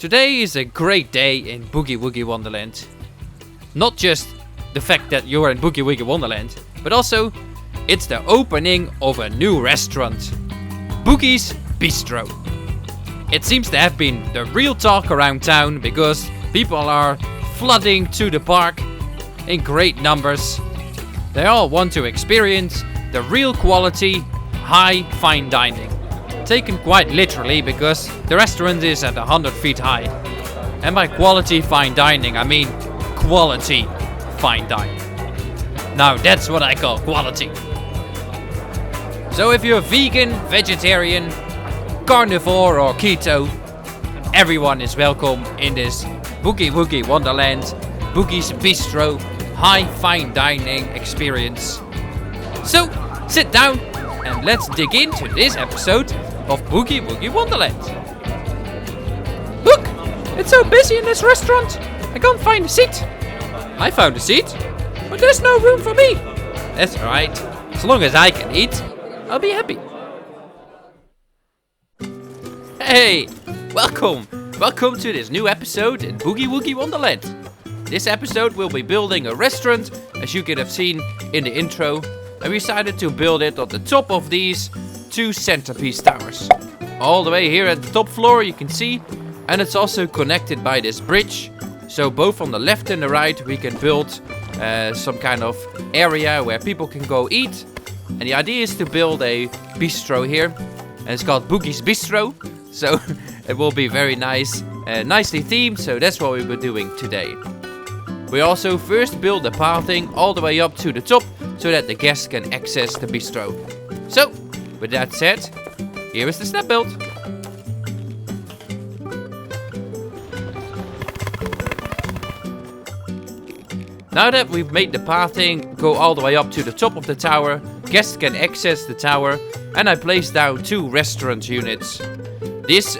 Today is a great day in Boogie Woogie Wonderland. Not just the fact that you're in Boogie Woogie Wonderland, but also it's the opening of a new restaurant, Bughy's Bistro. It seems to have been the real talk around town because people are flooding to the park in great numbers. They all want to experience the real quality, high fine dining. Taken quite literally because the restaurant is at 100 feet high. And by quality fine dining, I mean quality fine dining. Now that's what I call quality. So if you're vegan, vegetarian, carnivore or keto, everyone is welcome in this Boogie Woogie Wonderland, Bughy's Bistro, high fine dining experience. So sit down and let's dig into this episode of Boogie Woogie Wonderland. Look, it's so busy in this restaurant. I can't find a seat. I found a seat, but there's no room for me. That's alright. As long as I can eat, I'll be happy. Hey, welcome to this new episode in Boogie Woogie Wonderland. This episode we'll be building a restaurant, as you could have seen in the intro, and we decided to build it on the top of these two centerpiece towers. All the way here at the top floor you can see, and it's also connected by this bridge. So both on the left and the right we can build some kind of area where people can go eat. And the idea is to build a bistro here, and it's called Bughy's Bistro. So it will be very nice, nicely themed, so that's what we were doing today. We also first build the pathing all the way up to the top so that the guests can access the bistro. So, with that said, here is the snap build. Now that we've made the pathing go all the way up to the top of the tower, guests can access the tower, and I placed down two restaurant units. This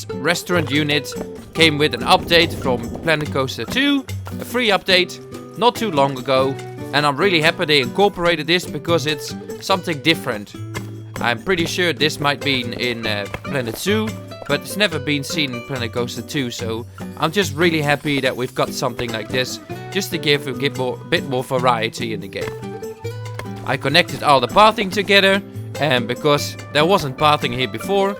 restaurant unit came with an update from Planet Coaster 2, a free update, not too long ago, and I'm really happy they incorporated this because it's something different. I'm pretty sure this might be in Planet Zoo, but it's never been seen in Planet Coaster 2, so I'm just really happy that we've got something like this, just to give a bit more variety in the game. I connected all the pathing together, and because there wasn't pathing here before,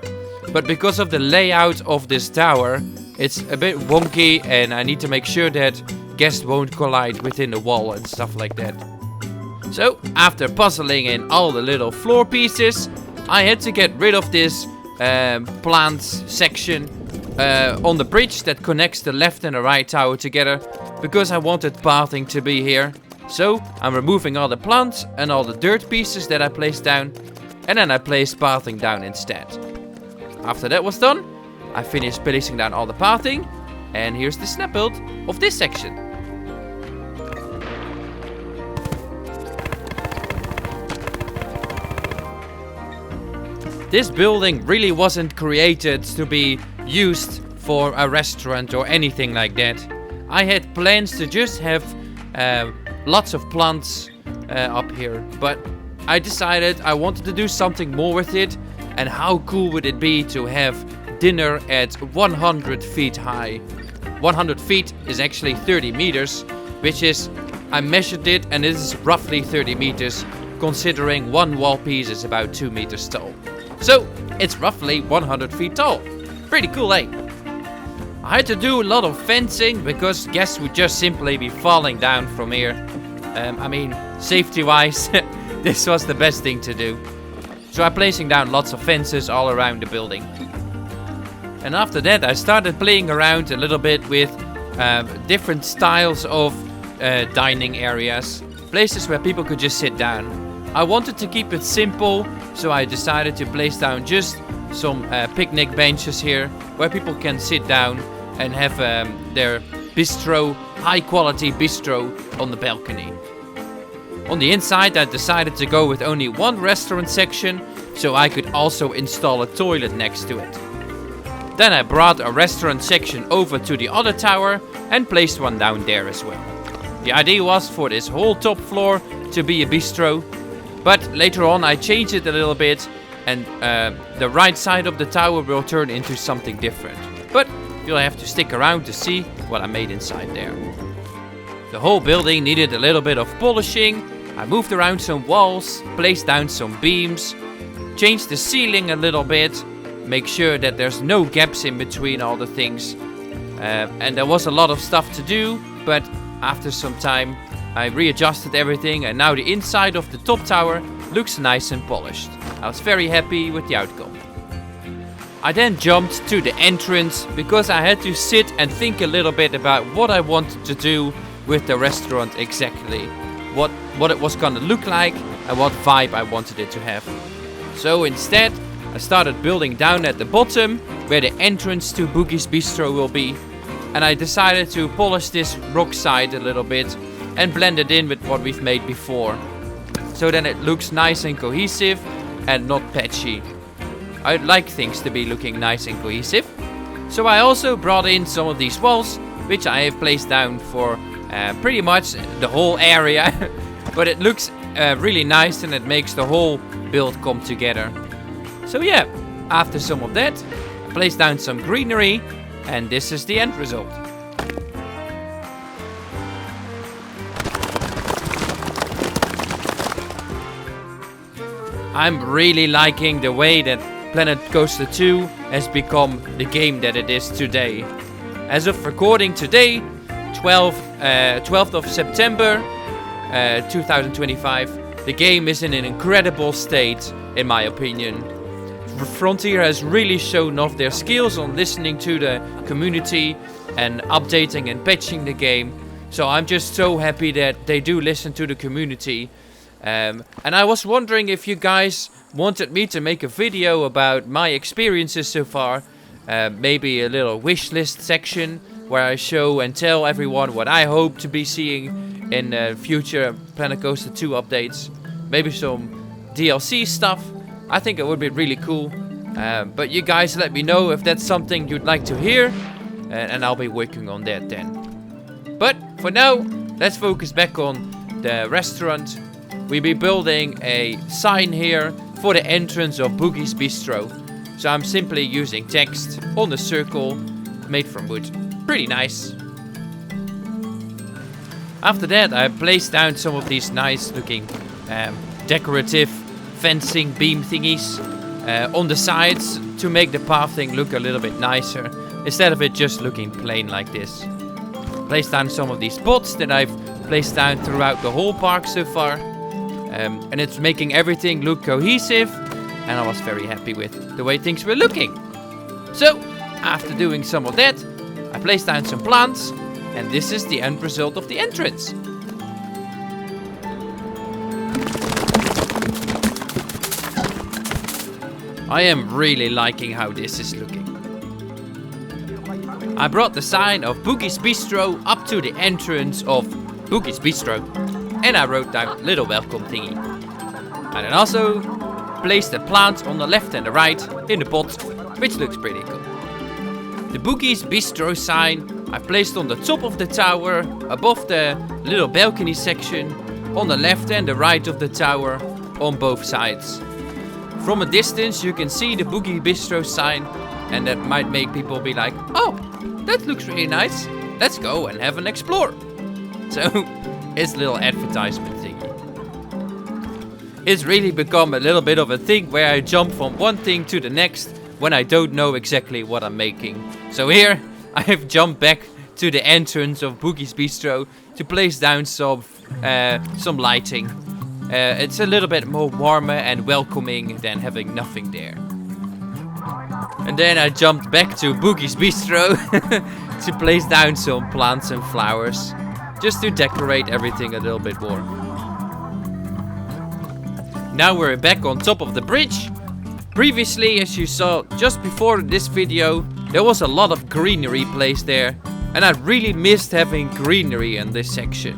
but because of the layout of this tower, it's a bit wonky and I need to make sure that guests won't collide within the wall and stuff like that. So, after puzzling in all the little floor pieces, I had to get rid of this plant section on the bridge that connects the left and the right tower together, because I wanted pathing to be here. So, I'm removing all the plants and all the dirt pieces that I placed down, and then I placed pathing down instead. After that was done, I finished placing down all the pathing, and here's the snap build of this section. This building really wasn't created to be used for a restaurant or anything like that. I had plans to just have lots of plants up here, but I decided I wanted to do something more with it. And how cool would it be to have dinner at 100 feet high? 100 feet is actually 30 meters, which is, I measured it, and it is roughly 30 meters, considering one wall piece is about 2 meters tall. So, it's roughly 100 feet tall. Pretty cool, eh? I had to do a lot of fencing, because guests would just simply be falling down from here. I mean, safety-wise, this was the best thing to do. So I'm placing down lots of fences all around the building. And after that I started playing around a little bit with different styles of dining areas. Places where people could just sit down. I wanted to keep it simple, so I decided to place down just some picnic benches here, where people can sit down and have their bistro, high quality bistro on the balcony. On the inside I decided to go with only one restaurant section, so I could also install a toilet next to it. Then I brought a restaurant section over to the other tower and placed one down there as well. The idea was for this whole top floor to be a bistro, but later on I changed it a little bit, and the right side of the tower will turn into something different. But You'll have to stick around to see what I made inside there. The whole building needed a little bit of polishing. I moved around some walls, placed down some beams, changed the ceiling a little bit, make sure that there's no gaps in between all the things. And there was a lot of stuff to do, but after some time I readjusted everything, and now the inside of the top tower looks nice and polished. I was very happy with the outcome. I then jumped to the entrance because I had to sit and think a little bit about what I wanted to do with the restaurant exactly. What it was gonna look like and what vibe I wanted it to have. So instead, I started building down at the bottom where the entrance to Bughy's Bistro will be. And I decided to polish this rock side a little bit and blend it in with what we've made before. So then it looks nice and cohesive and not patchy. I'd like things to be looking nice and cohesive. So I also brought in some of these walls, which I have placed down for pretty much the whole area. But it looks really nice and it makes the whole build come together. So yeah, after some of that, I placed down some greenery, and this is the end result. I'm really liking the way that Planet Coaster 2 has become the game that it is today. As of recording today, 12th of September 2025, the game is in an incredible state, in my opinion. Frontier has really shown off their skills on listening to the community and updating and patching the game. So I'm just so happy that they do listen to the community. And I was wondering if you guys wanted me to make a video about my experiences so far. Maybe a little wish list section where I show and tell everyone what I hope to be seeing in future Planet Coaster 2 updates. Maybe some DLC stuff. I think it would be really cool. But you guys let me know if that's something you'd like to hear. And I'll be working on that then. But for now, let's focus back on the restaurant. We'll be building a sign here for the entrance of Bughy's Bistro. So I'm simply using text on the circle made from wood. Pretty nice. After that, I placed down some of these nice looking decorative fencing beam thingies on the sides to make the pathing look a little bit nicer instead of it just looking plain like this. Placed down some of these pots that I've placed down throughout the whole park so far, and it's making everything look cohesive, and I was very happy with the way things were looking. So after doing some of that, I placed down some plants, and this is the end result of the entrance. I am really liking how this is looking. I brought the sign of Bughy's Bistro up to the entrance of Bughy's Bistro, and I wrote down little welcome thingy. And then also placed the plants on the left and the right in the pot, which looks pretty cool. The Bughy's Bistro sign I placed on the top of the tower, above the little balcony section, on the left and the right of the tower, on both sides. From a distance you can see the Bughy Bistro sign, and that might make people be like, oh, that looks really nice, let's go and have an explore. So, it's a little advertisement thingy. It's really become a little bit of a thing where I jump from one thing to the next when I don't know exactly what I'm making. So here, I have jumped back to the entrance of Bughy's Bistro to place down some lighting. It's a little bit more warmer and welcoming than having nothing there. And then I jumped back to Bughy's Bistro to place down some plants and flowers, just to decorate everything a little bit more. Now we're back on top of the bridge. Previously, as you saw just before this video, there was a lot of greenery placed there, and I really missed having greenery in this section.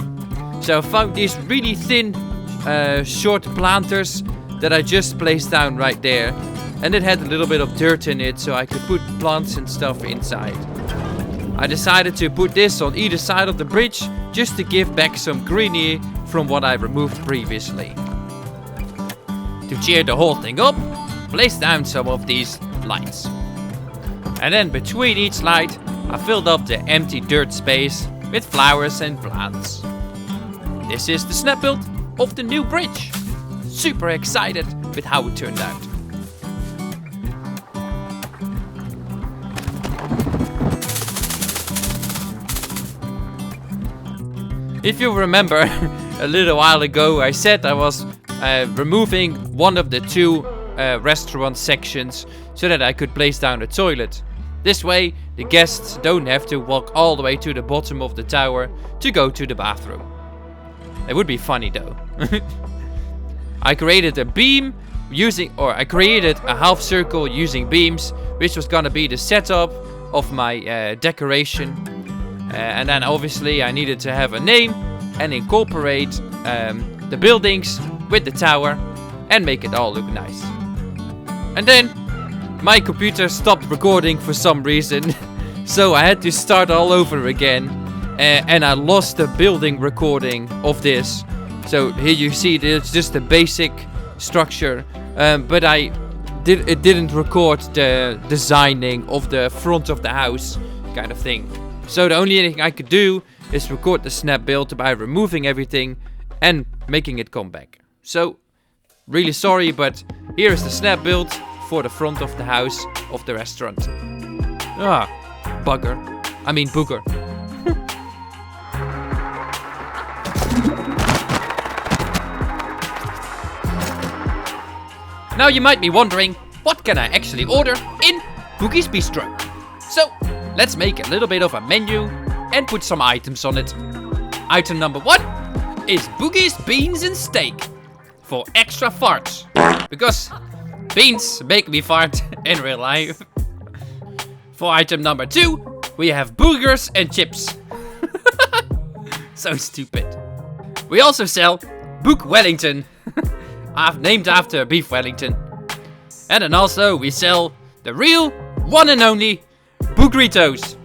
So I found these really thin, short planters that I just placed down right there. And it had a little bit of dirt in it, so I could put plants and stuff inside. I decided to put this on either side of the bridge, just to give back some greenery from what I removed previously. To cheer the whole thing up, place down some of these lights. And then between each light, I filled up the empty dirt space with flowers and plants. This is the snap build of the new bridge. Super excited with how it turned out. If you remember, a little while ago I said I was removing one of the two restaurant sections so that I could place down a toilet. This way the guests don't have to walk all the way to the bottom of the tower to go to the bathroom. It would be funny though. I created a beam I created a half circle using beams, which was gonna be the setup of my decoration. And then obviously I needed to have a name and incorporate the buildings with the tower and make it all look nice. And then my computer stopped recording for some reason, so I had to start all over again, and I lost the building recording of this. So here you see it's just a basic structure, but it didn't record the designing of the front of the house kind of thing. So the only thing I could do is record the snap build by removing everything and making it come back. So really sorry, but here is the snap build for the front of the house of the restaurant. Ah, booger. Now you might be wondering, what can I actually order in Bughy's Bistro? So let's make a little bit of a menu and put some items on it. Item number 1 is Bughy's beans and steak for extra farts, because beans make me fart in real life. For item number 2, we have burgers and chips. So stupid. We also sell Bug Wellington. I've named after beef Wellington. And then also we sell the real, one and only Bugritos.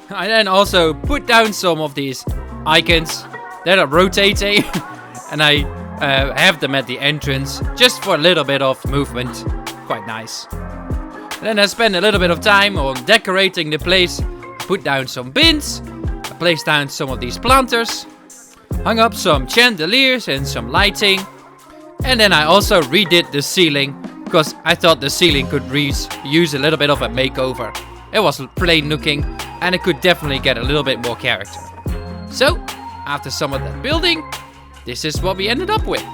I then also put down some of these icons that are rotating. And I have them at the entrance just for a little bit of movement. Quite nice. And then I spend a little bit of time on decorating the place. Put down some bins. I placed down some of these planters. Hung up some chandeliers and some lighting. And then I also redid the ceiling, because I thought the ceiling could use a little bit of a makeover. It was plain looking and it could definitely get a little bit more character. So, after some of that building, this is what we ended up with.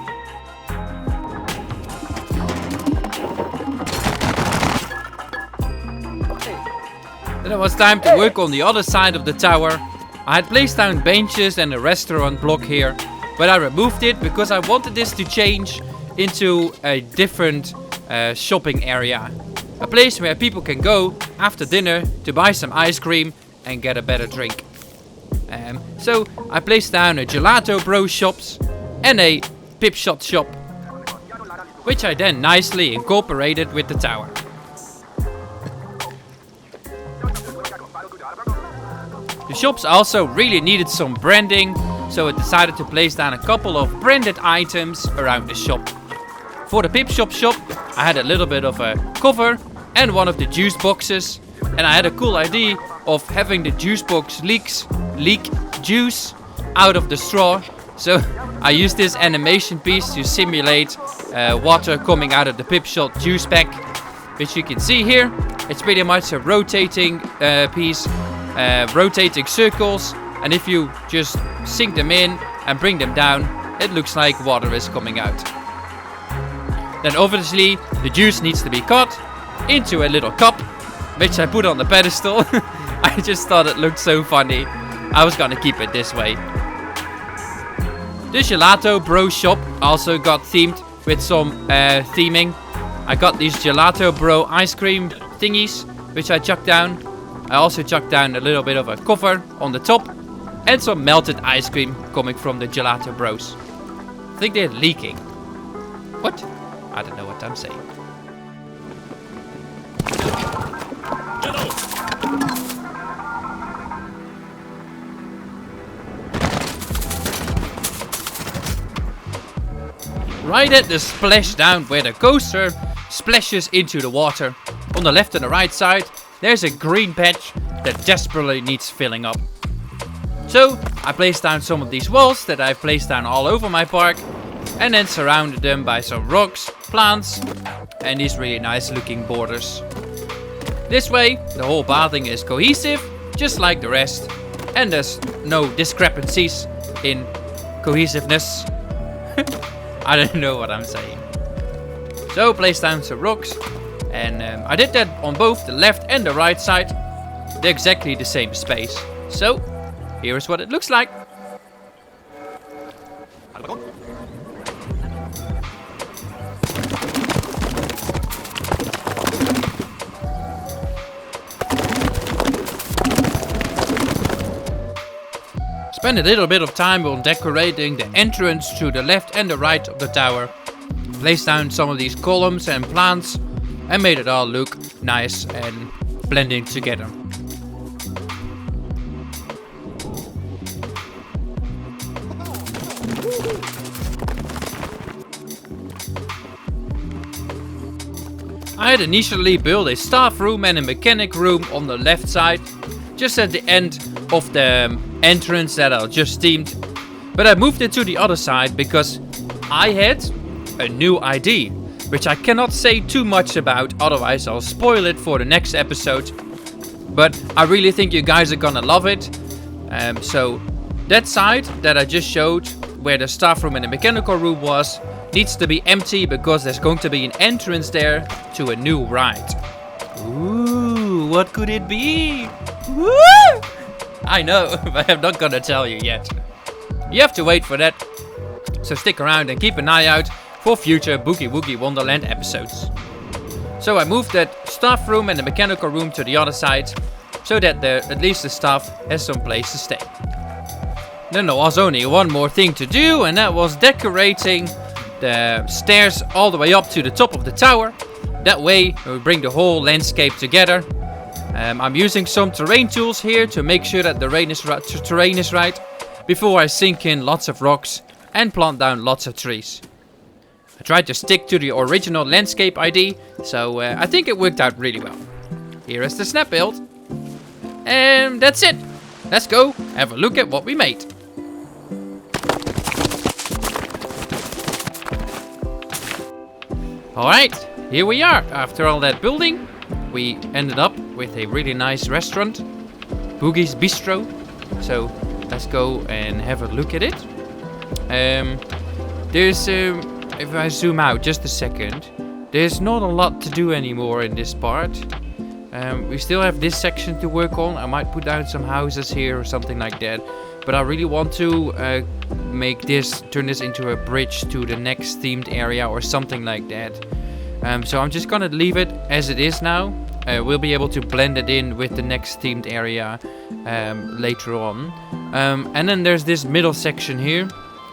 Then it was time to work on the other side of the tower. I had placed down benches and a restaurant block here, but I removed it because I wanted this to change into a different shopping area. A place where people can go after dinner to buy some ice cream and get a better drink. So I placed down a gelato bro shops and a pip shot shop, which I then nicely incorporated with the tower. The shops also really needed some branding, so I decided to place down a couple of branded items around the shop. For the pip shop shop, I had a little bit of a cover and one of the juice boxes, and I had a cool idea of having the juice box leak juice out of the straw. So I used this animation piece to simulate water coming out of the pip shot juice pack, which you can see here. It's pretty much a rotating piece. Rotating circles, and if you just sink them in and bring them down, it looks like water is coming out. Then obviously the juice needs to be cut into a little cup, which I put on the pedestal. I just thought it looked so funny. I was gonna keep it this way. The Gelato Bro shop also got themed with some theming. I got these Gelato Bro ice cream thingies, which I chucked down. I also chucked down a little bit of a cover on the top and some melted ice cream coming from the Gelato Bros. I think they're leaking. What? I don't know what I'm saying. Right at the splashdown where the coaster splashes into the water, on the left and the right side, there's a green patch that desperately needs filling up. So I placed down some of these walls that I've placed down all over my park, and then surrounded them by some rocks, plants, and these really nice looking borders. This way, the whole bathing is cohesive, just like the rest, and there's no discrepancies in cohesiveness. I don't know what I'm saying. So place down some rocks, and I did that on both the left and the right side. They're exactly the same space. So here is what it looks like. Spend a little bit of time on decorating the entrance to the left and the right of the tower. Placed down some of these columns and plants and made it all look nice and blending together. I had initially built a staff room and a mechanic room on the left side, just at the end of the entrance that I just themed. But I moved it to the other side because I had a new idea, which I cannot say too much about, otherwise I'll spoil it for the next episode. But I really think you guys are gonna love it. So that side that I just showed, where the staff room and the mechanical room was, needs to be empty because there's going to be an entrance there to a new ride. Ooh, what could it be? Woo! I know, but I'm not gonna tell you yet. You have to wait for that. So stick around and keep an eye out for future Boogie Woogie Wonderland episodes. So I moved that staff room and the mechanical room to the other side, so that at least the staff has some place to stay. Then there was only one more thing to do, and that was decorating the stairs all the way up to the top of the tower. That way we bring the whole landscape together. I'm using some terrain tools here to make sure that the terrain is right before I sink in lots of rocks and plant down lots of trees. I tried to stick to the original landscape ID, so I think it worked out really well. Here is the snap build. And that's it. Let's go have a look at what we made. Alright, here we are. After all that building, we ended up with a really nice restaurant, Bughy's Bistro. So let's go and have a look at it. If I zoom out just a second, there's not a lot to do anymore in this part. We still have this section to work on. I might put down some houses here or something like that. But I really want to turn this into a bridge to the next themed area or something like that. So I'm just gonna leave it as it is now. We'll be able to blend it in with the next themed area later on. And then there's this middle section here.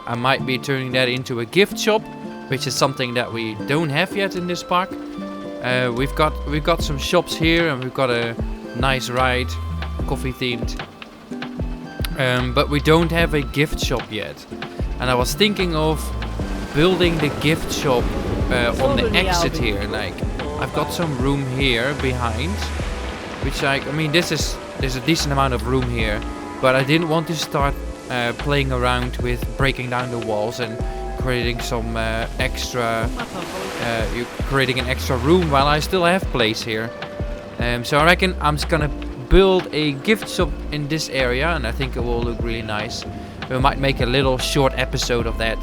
I might be turning that into a gift shop, which is something that we don't have yet in this park. We've got some shops here, and we've got a nice ride, coffee themed. But we don't have a gift shop yet. And I was thinking of building the gift shop on the exit here. Like, I've got some room here behind, which I mean, there's a decent amount of room here, but I didn't want to start playing around with breaking down the walls and creating some creating an extra room while I still have place here. So I reckon I'm just gonna build a gift shop in this area, and I think it will look really nice. We might make a little short episode of that.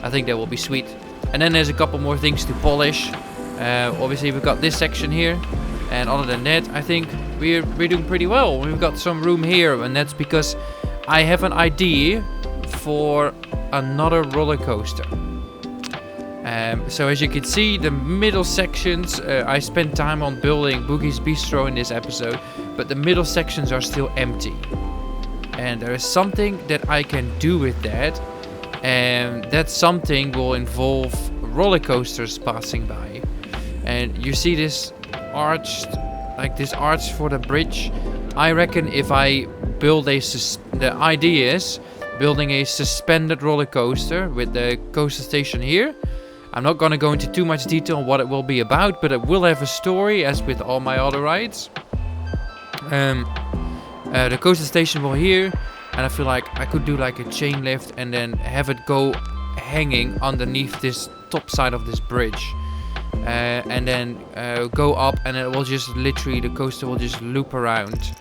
I think that will be sweet. And then there's a couple more things to polish. Obviously we've got this section here, and other than that I think we're doing pretty well. We've got some room here, and that's because I have an idea for another roller coaster. So as you can see, the middle sections, I spent time on building Bughy's Bistro in this episode, but the middle sections are still empty. And there is something that I can do with that, and that something will involve roller coasters passing by. And you see this arch, like this arch for the bridge. I reckon if I build the idea is building a suspended roller coaster with the coaster station here. I'm not gonna go into too much detail on what it will be about, but it will have a story, as with all my other rides. The coaster station will here, and I feel like I could do like a chain lift and then have it go hanging underneath this top side of this bridge. And then go up, and it will just literally, the coaster will just loop around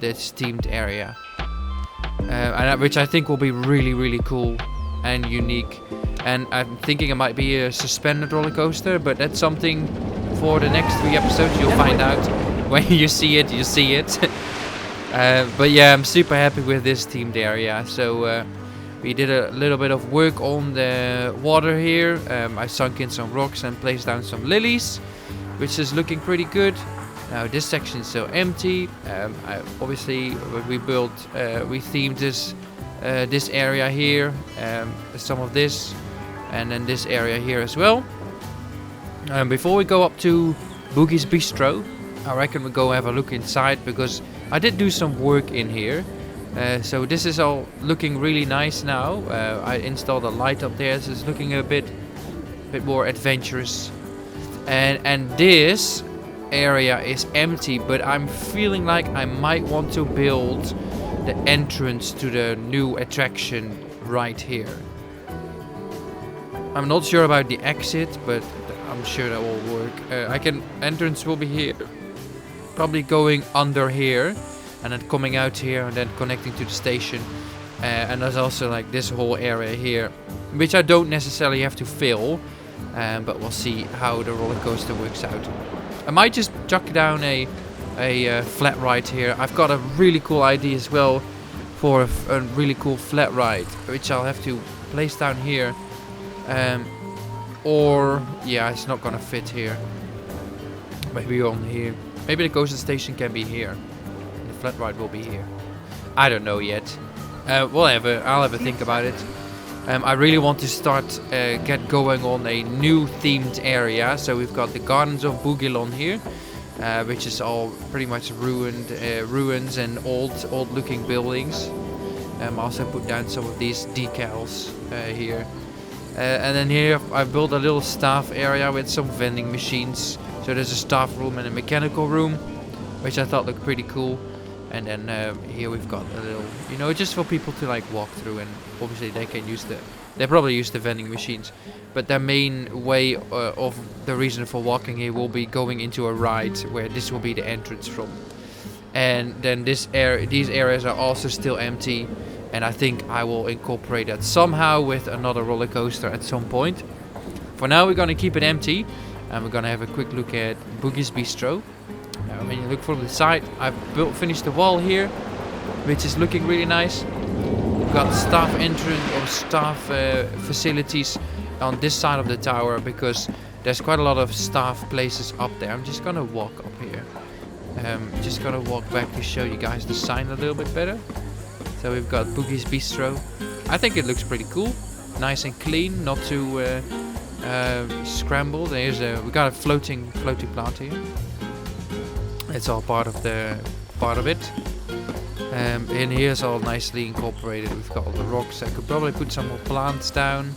this themed area, which I think will be really, really cool and unique. And I'm thinking it might be a suspended roller coaster, but that's something for the next 3 episodes. You'll find out when you see it. You see it. But yeah, I'm super happy with this themed area. So we did a little bit of work on the water here. I sunk in some rocks and placed down some lilies, which is looking pretty good. Now this section is still empty. Obviously, we themed this area here, some of this, and then this area here as well. Before we go up to Bughy's Bistro, I reckon we'll go have a look inside, because I did do some work in here. So this is all looking really nice now. I installed a light up there, so it's looking a bit more adventurous. And this area is empty, but I'm feeling like I might want to build the entrance to the new attraction right here. I'm not sure about the exit, but I'm sure that will work. Entrance will be here, probably going under here, and then coming out here, and then connecting to the station. And there's also like this whole area here, which I don't necessarily have to fill, but we'll see how the roller coaster works out. I might just chuck down a flat ride here. I've got a really cool idea as well for a really cool flat ride, which I'll have to place down here. Or yeah, it's not gonna fit here. Maybe on here. Maybe the coaster station can be here. The flat ride will be here. I don't know yet. I'll have a think about it. I really want to get going on a new themed area. So we've got the Gardens of Bughylon here, which is all pretty much ruins and old looking buildings. Also put down some of these decals here. And then here I've built a little staff area with some vending machines. So there's a staff room and a mechanical room, which I thought looked pretty cool. And then here we've got a little, just for people to like walk through, and obviously they probably use the vending machines. But their main way of the reason for walking here will be going into a ride where this will be the entrance from. And then these areas are also still empty. And I think I will incorporate that somehow with another roller coaster at some point. For now, we're going to keep it empty. And we're going to have a quick look at Bughy's Bistro. Now, when you look from the side, I've finished the wall here, which is looking really nice. We've got staff entrance or staff facilities on this side of the tower, because there's quite a lot of staff places up there. I'm just going to walk up here. Just going to walk back to show you guys the sign a little bit better. So we've got Bughy's Bistro. I think it looks pretty cool, nice and clean, not too scrambled. We got a floating plant here. It's all part of it. In here is all nicely incorporated. We've got all the rocks. I could probably put some more plants down,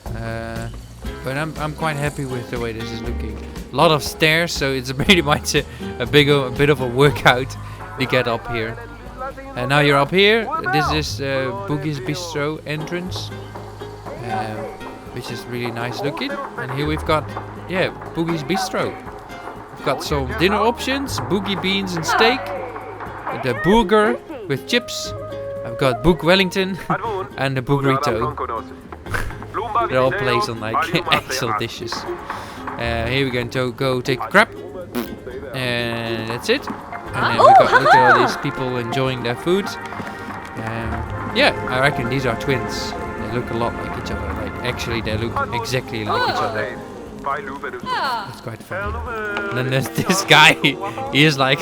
but I'm quite happy with the way this is looking. A lot of stairs, so it's pretty much a bit of a workout to get up here. And now you're up here. This is Bughy's Bistro entrance, which is really nice looking. And here we've got, Bughy's Bistro. We've got some dinner options: Bughy beans and steak, the burger with chips. I've got Bug Wellington and the Burrito. They're all placed on like excellent dishes. Here we're going to go take a crap, and that's it. And then look at all these people enjoying their food. I reckon these are twins. They look a lot like each other. Like, actually, they look exactly like each other. That's quite funny. And then there's this guy. He is like,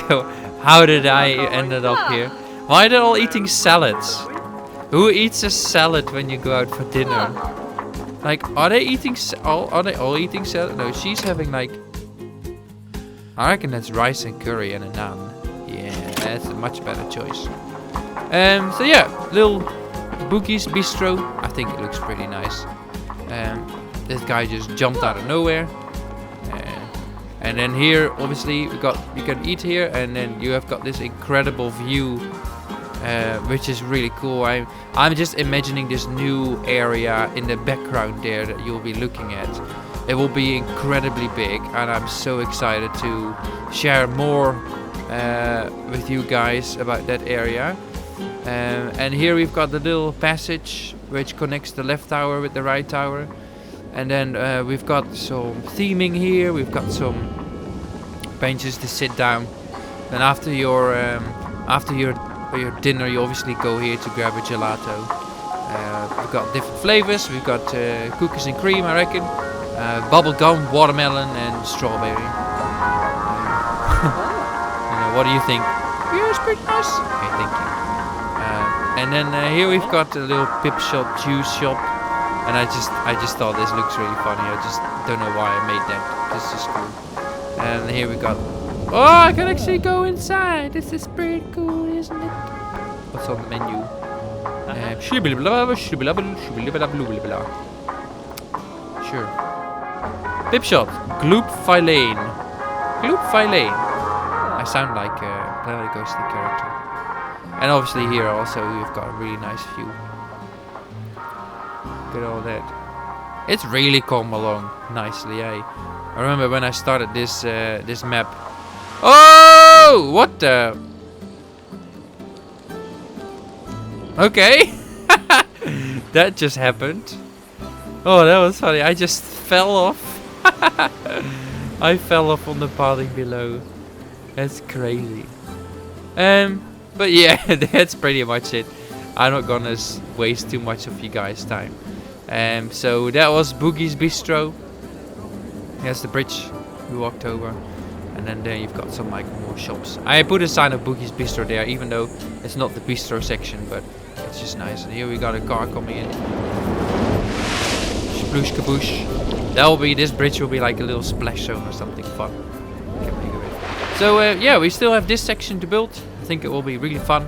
how did I ended up here? Why are they all eating salads? Who eats a salad when you go out for dinner? Like, are they all eating salad? No, she's having like, I reckon that's rice and curry and a naan. Yeah, that's a much better choice. So yeah, little Bughy's Bistro. I think it looks pretty nice. This guy just jumped out of nowhere. And then here, obviously, you can eat here, and then you have got this incredible view, which is really cool. I'm just imagining this new area in the background there that you'll be looking at. It will be incredibly big, and I'm so excited to share more with you guys about that area. And here we've got the little passage which connects the left tower with the right tower. And then we've got some theming here. We've got some benches to sit down. Then after your dinner, you obviously go here to grab a gelato. We've got different flavors. We've got cookies and cream, I reckon. Bubble gum, watermelon, and strawberry. What do you think? Yeah, it's pretty nice. Okay, thank you. And then here we've got a little pip shop, juice shop. And I just thought this looks really funny. I just don't know why I made that. This is cool. And here we got... Oh, I can actually go inside. This is pretty cool, isn't it? What's on the menu? Sure. Pip shop. Gloop Filane. Gloop Filane. I sound like a Planet Ghostly character. And obviously here also we've got a really nice view. Look at all that. It's really come along nicely, eh? I remember when I started this this map. Oh! What the? Okay. That just happened. Oh, that was funny. I just fell off. I fell off on the pathing below. That's crazy. But yeah, that's pretty much it. I'm not gonna waste too much of you guys' time. So that was Bughy's Bistro. Here's the bridge we walked over. And then there you've got some like more shops. I put a sign of Bughy's Bistro there, even though it's not the bistro section, but it's just nice. And here we got a car coming in. Sploosh kaboosh. This bridge will be like a little splash zone or something fun. So yeah, we still have this section to build. I think it will be really fun.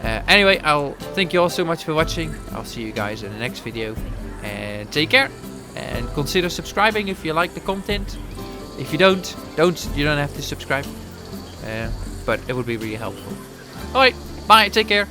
Anyway, I'll thank you all so much for watching. I'll see you guys in the next video. And take care. And consider subscribing if you like the content. If you don't, you don't have to subscribe. But it would be really helpful. Alright, bye, take care.